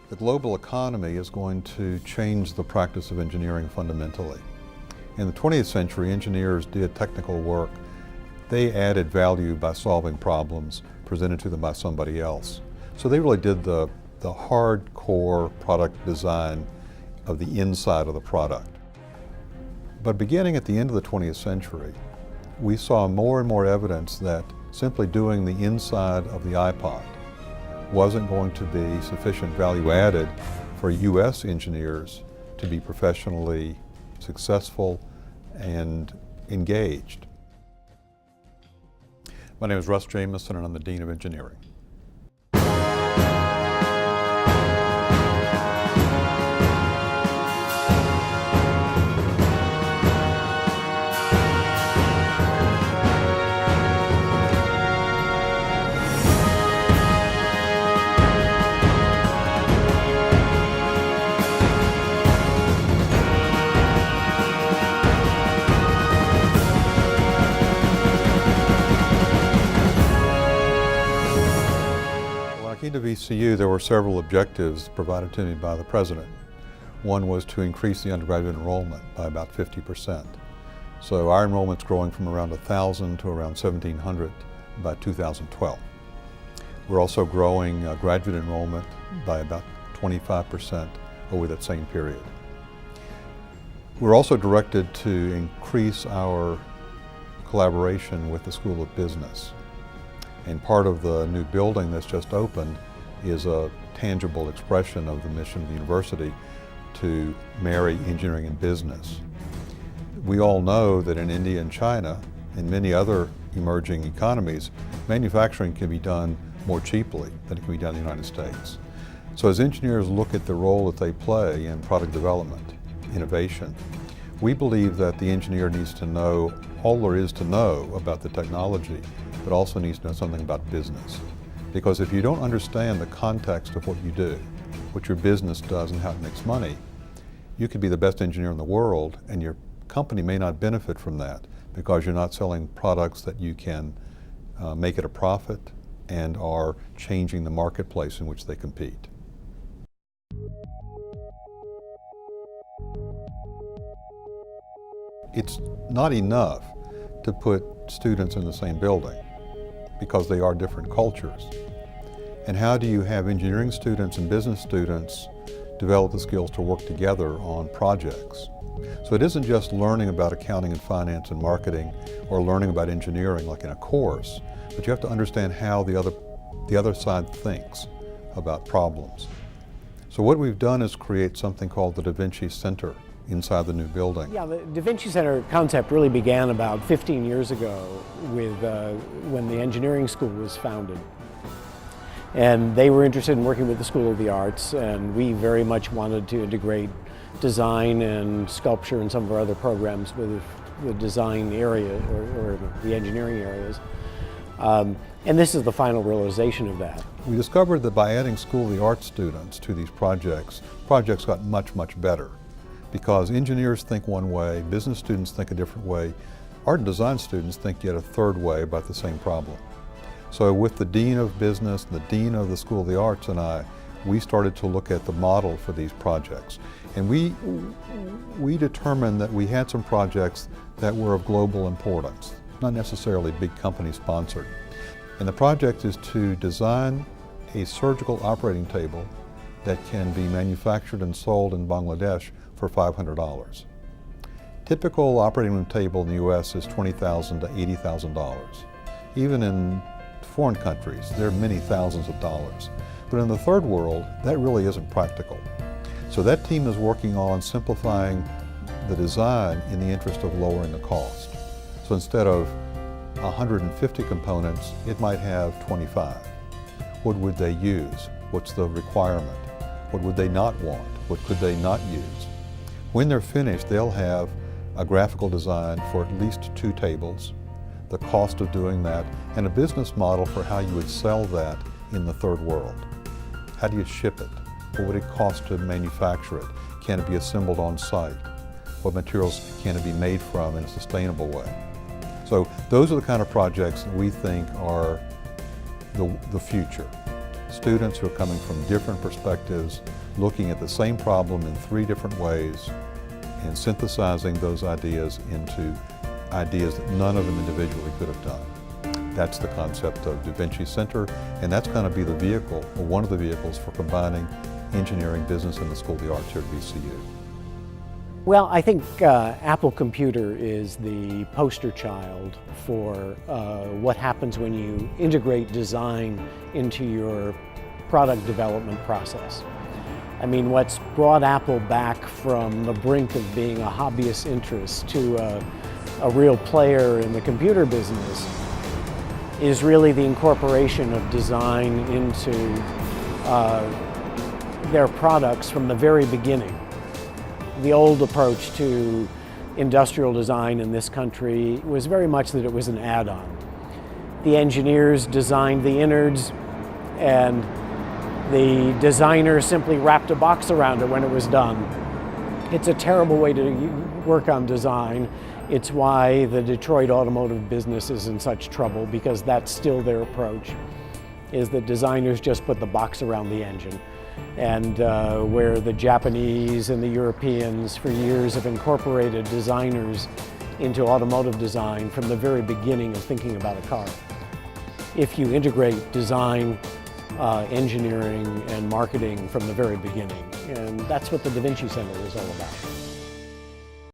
The global economy is going to change the practice of engineering fundamentally. In the 20th century, engineers did technical work. They added value by solving problems presented to them by somebody else. So they really did the hardcore product design of the inside of the product. But beginning at the end of the 20th century, we saw more and more evidence that simply doing the inside of the iPod wasn't going to be sufficient value added for U.S. engineers to be professionally successful and engaged. My name is Russ Jamison and I'm the Dean of Engineering. To VCU, there were several objectives provided to me by the president. One was to increase the undergraduate enrollment by about 50%. So our enrollment's growing from around 1,000 to around 1,700 by 2012. We're also growing graduate enrollment by about 25% over that same period. We're also directed to increase our collaboration with the School of Business. And part of the new building that's just opened is a tangible expression of the mission of the university to marry engineering and business. We all know that in India and China and many other emerging economies, manufacturing can be done more cheaply than it can be done in the United States. So as engineers look at the role that they play in product development, innovation, we believe that the engineer needs to know all there is to know about the technology, but also needs to know something about business. Because if you don't understand the context of what you do, what your business does and how it makes money, you could be the best engineer in the world and your company may not benefit from that because you're not selling products that you can make it a profit and are changing the marketplace in which they compete. It's not enough to put students in the same building because they are different cultures. And how do you have engineering students and business students develop the skills to work together on projects? So it isn't just learning about accounting and finance and marketing or learning about engineering like in a course, but you have to understand how the other side thinks about problems. So what we've done is create something called the Da Vinci Center inside the new building. Yeah, the Da Vinci Center concept really began about 15 years ago with when the engineering school was founded. And they were interested in working with the School of the Arts, and we very much wanted to integrate design and sculpture and some of our other programs with the design area or the engineering areas. And this is the final realization of that. We discovered that by adding School of the Arts students to these projects got much, much better. Because engineers think one way, business students think a different way, art and design students think yet a third way about the same problem. So with the Dean of Business, the Dean of the School of the Arts and I, we started to look at the model for these projects. And we determined that we had some projects that were of global importance, not necessarily big company sponsored. And the project is to design a surgical operating table that can be manufactured and sold in Bangladesh for $500. Typical operating room table in the U.S. is $20,000 to $80,000. Even in foreign countries, there are many thousands of dollars. But in the third world, that really isn't practical. So that team is working on simplifying the design in the interest of lowering the cost. So instead of 150 components, it might have 25. What would they use? What's the requirement? What would they not want? What could they not use? When they're finished, they'll have a graphical design for at least 2 tables, the cost of doing that, and a business model for how you would sell that in the third world. How do you ship it? What would it cost to manufacture it? Can it be assembled on site? What materials can it be made from in a sustainable way? So those are the kind of projects that we think are the future. students who are coming from different perspectives, looking at the same problem in 3 different ways, and synthesizing those ideas into ideas that none of them individually could have done. That's the concept of Da Vinci Center, and that's going to be the vehicle, or one of the vehicles, for combining engineering, business, and the School of the Arts here at VCU. Well, I think Apple Computer is the poster child for what happens when you integrate design into your product development process. I mean, what's brought Apple back from the brink of being a hobbyist interest to a real player in the computer business is really the incorporation of design into their products from the very beginning. The old approach to industrial design in this country was very much that it was an add-on. The engineers designed the innards, and the designer simply wrapped a box around it when it was done. It's a terrible way to work on design. It's why the Detroit automotive business is in such trouble, because that's still their approach, is that designers just put the box around the engine. And where the Japanese and the Europeans for years have incorporated designers into automotive design from the very beginning of thinking about a car. If you integrate design, engineering, and marketing from the very beginning, and that's what the Da Vinci Center is all about.